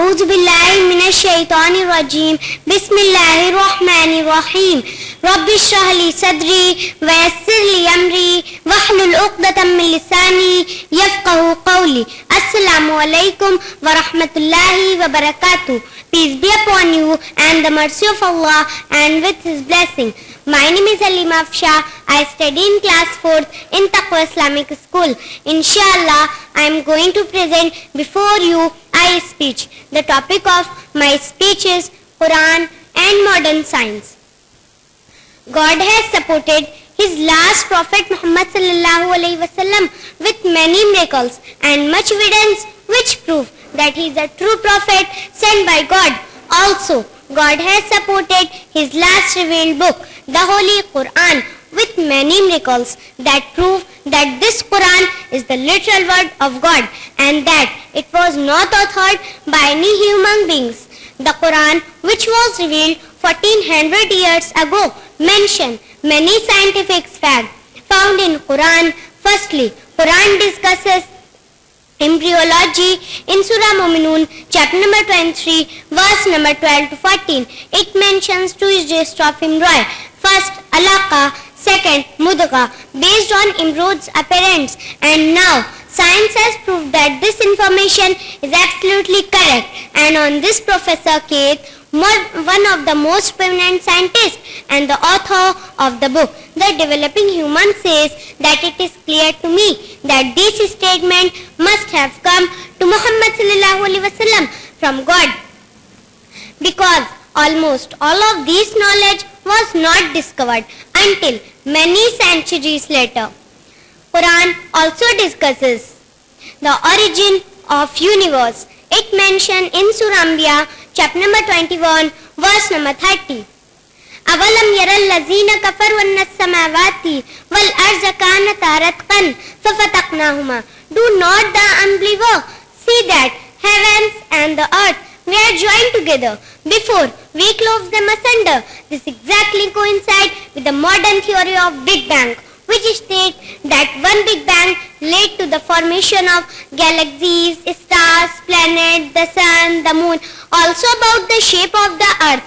أعوذ بالله من الشيطان الرجيم بسم الله الرحمن الرحيم رب اشرح لي صدري ويسر لي أمري واحلل عقدة من لساني يفقهوا قولي. Assalamu alaikum wa rahmatullahi wa barakatuh. Peace be upon you and the mercy of Allah and with His blessing. My name is Halima Afsha. I study in class 4th in Taqwa Islamic School. Inshallah, I am going to present before you a speech. The topic of my speech is Quran and modern science. God has supported His last prophet Muhammad sallallahu alaihi wasallam with many miracles and much evidence which prove that he is a true prophet sent by God. Also, God has supported His last revealed book, the Holy Quran, with many miracles that prove that this Quran is the literal word of God and that it was not authored by any human beings. The Quran, which was revealed 1400 years ago, mentioned many scientific facts found in Quran. Firstly, Quran discusses embryology in Surah Muminun, chapter number 23, verse number 12 to 14. It mentions two stages of embryo. First, alaqa, second, mudgha, based on embryos' appearance. And now, science has proved that this information is absolutely correct. And on this, Professor Keith, one of the most prominent scientists and the author of the book, The Developing Human, says that it is clear to me that this statement must have come to Muhammad sallallahu alaihi wasallam from God, because almost all of this knowledge was not discovered until many centuries later. Quran also discusses the origin of universe. It mentioned in Surah Anbiya, chapter number 21, verse number 30. أَوَلَمْ يَرَ الَّذِينَ كَفَرُوا أَنَّ السَّمَاوَاتِ وَالْأَرْضَ كَانَتَا رَتْقًا فَفَتَقْنَاهُمَا. Do not the unbeliever see that heavens and the earth were joined together before we clove them asunder? This exactly coincides with the modern theory of Big Bang, which states that one Big Bang led to the formation of galaxies, stars, planets, the sun, the moon, also about the shape of the earth.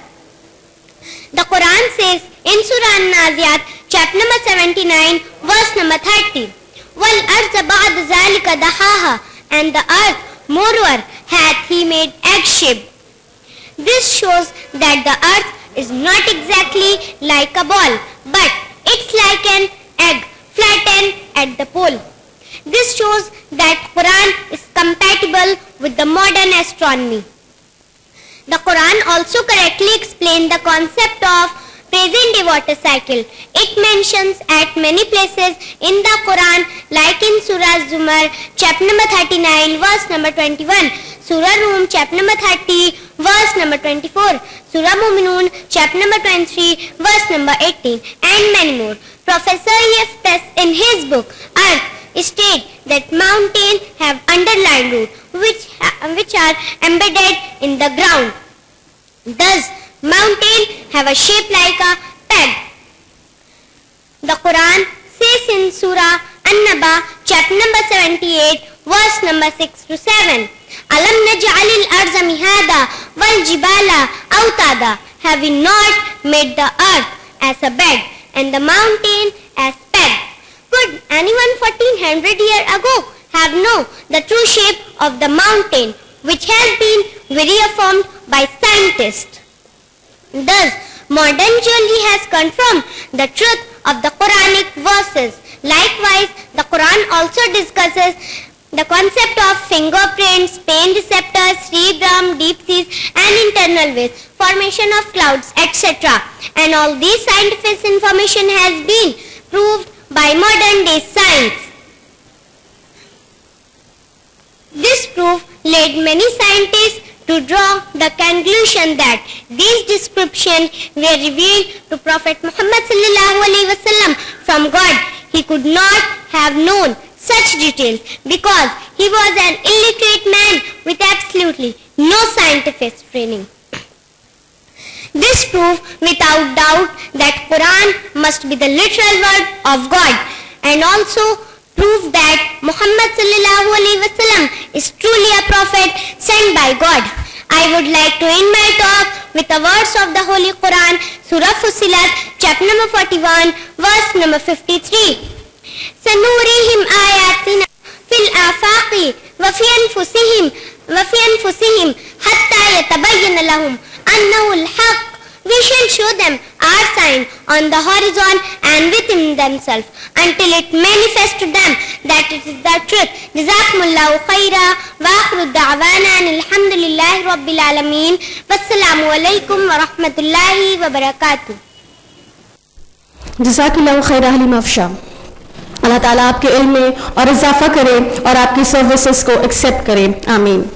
The Quran says in Surah An-Naziyat, chapter number 79, verse number 30, وَالْأَرْضَ بَعْدَ ذَلِكَ دَحَاهَا, and the earth, moreover, hath He made egg-shaped. This shows that the earth is not exactly like a ball, but it's like an egg flattened at the pole. This shows that Quran is compatible with the modern astronomy. The Quran also correctly explains the concept of present-day water cycle. It mentions at many places in the Quran, like in Surah Zumar, chapter number 39, verse number 21, Surah Rum, chapter number 30, verse number 24, Surah Muminun, chapter number 23, verse number 18, and many more. Professor E.F. Tess in his book, Earth, states that mountains have underlying roots which are embedded in the ground. Thus, mountains have a shape like a peg. The Quran says in Surah An-Naba, chapter number 78, verse number 6 to 7, Alam naj'alil arza mihada wal jibala autada. Have we not made the earth as a bed and the mountain as peg? Could anyone 1400 years ago have known the true shape of the mountain, which has been reaffirmed by scientists? Thus, modern geology has confirmed the truth of the Quranic verses. Likewise, the Quran also discusses the concept of fingerprints, pain receptors, cerebrum, deep seas, and internal waves, formation of clouds, etc. And all this scientific information has been proved by modern day science. This proof led many scientists to draw the conclusion that these descriptions were revealed to Prophet Muhammad sallallahu alaihi wasallam from God. He could not have known such details because he was an illiterate man with absolutely no scientific training. This proves without doubt that Quran must be the literal word of God, and also prove that Muhammad sallallahu alaihi wasallam is truly a prophet sent by God. I would like to end my talk with the words of the Holy Quran, Surah Fussilat, chapter number 41, verse number 53. سنوريهم آياتنا في الآفاق وفي أنفسهم حتى يتبين لهم أنه الحق. We shall show them our sign on the horizon and within themselves until it manifests to them that it is the truth. Jazakumullahu khaira wa akhiru da'wana alhamdulillahi rabbil alamin. Wassalamu alaikum wa rahmatullahi wa barakatuh. जज़ाकल्लाहु Khaira Halima अफ़शा। अल्लाह ताला आपके इल्म में और इजाफा करे और आपकी services को एक्सेप्ट करे, आमीन।